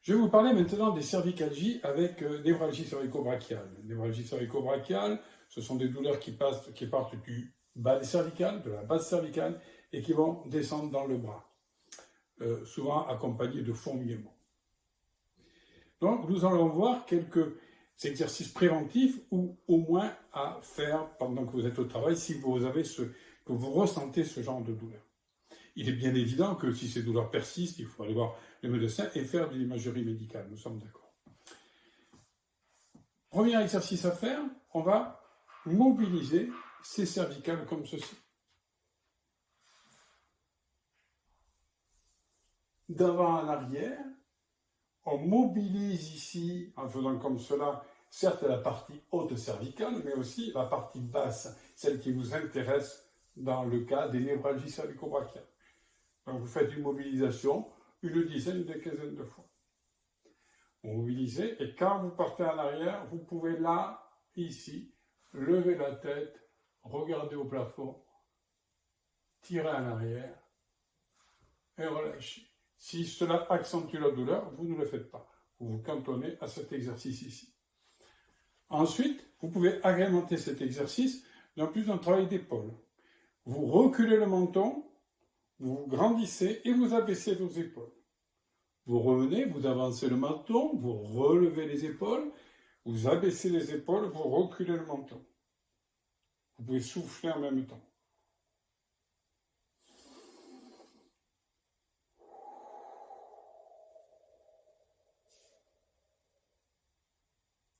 Je vais vous parler maintenant des cervicalgies avec névralgie cervico-brachiale. Névralgie cervico-brachiale, ce sont des douleurs qui partent du bas des cervicales, de la base cervicale, et qui vont descendre dans le bras, souvent accompagnées de fourmillements. Donc, nous allons voir quelques exercices préventifs ou au moins à faire pendant que vous êtes au travail si que vous ressentez ce genre de douleur. Il est bien évident que si ces douleurs persistent, il faut aller voir le médecin et faire de l'imagerie médicale, nous sommes d'accord. Premier exercice à faire, on va mobiliser ces cervicales comme ceci. D'avant en arrière, on mobilise ici, en faisant comme cela, certes la partie haute cervicale, mais aussi la partie basse, celle qui vous intéresse dans le cas des névralgies cervico-brachiales. Donc vous faites une mobilisation, une dizaine, une quinzaine de fois. Vous mobilisez, et quand vous partez en arrière, vous pouvez là, ici, lever la tête, regarder au plafond, tirer en arrière, et relâcher. Si cela accentue la douleur, vous ne le faites pas. Vous vous cantonnez à cet exercice ici. Ensuite, vous pouvez agrémenter cet exercice d'un travail d'épaule. Vous reculez le menton, vous grandissez et vous abaissez vos épaules. Vous revenez, vous avancez le menton, vous relevez les épaules, vous abaissez les épaules, vous reculez le menton. Vous pouvez souffler en même temps.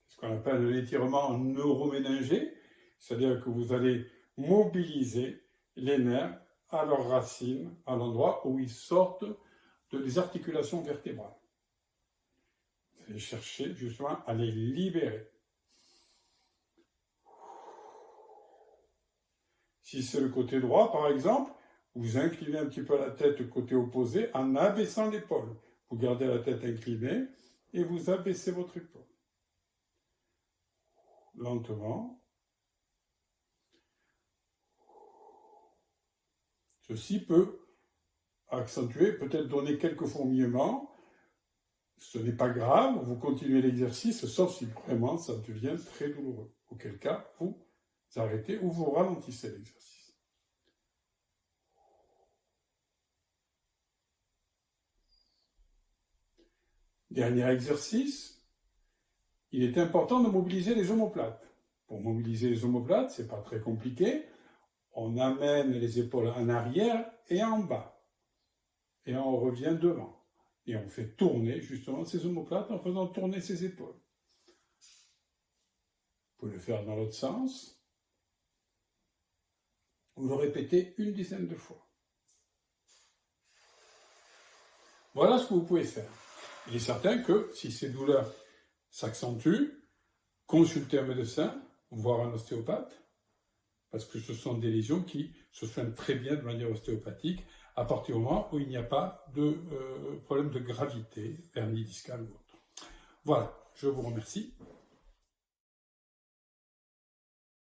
Ce qu'on appelle l'étirement neuroméningé, c'est-à-dire que vous allez mobiliser les nerfs à leurs racines, à l'endroit où ils sortent des articulations vertébrales. Vous allez chercher justement à les libérer. Si c'est le côté droit, par exemple, vous inclinez un petit peu la tête côté opposé en abaissant l'épaule. Vous gardez la tête inclinée et vous abaissez votre épaule. Lentement. Ceci peut accentuer, peut-être donner quelques fourmillements. Ce n'est pas grave, vous continuez l'exercice, sauf si vraiment ça devient très douloureux. Auquel cas, vous arrêtez ou vous ralentissez l'exercice. Dernier exercice, il est important de mobiliser les omoplates. Pour mobiliser les omoplates, ce n'est pas très compliqué. On amène les épaules en arrière et en bas. Et on revient devant. Et on fait tourner justement ces omoplates en faisant tourner ses épaules. Vous pouvez le faire dans l'autre sens. Vous le répétez une dizaine de fois. Voilà ce que vous pouvez faire. Il est certain que si ces douleurs s'accentuent, consultez un médecin, voire un ostéopathe, parce que ce sont des lésions qui se soignent très bien de manière ostéopathique à partir du moment où il n'y a pas de problème de gravité, hernie discale ou autre. Voilà, je vous remercie.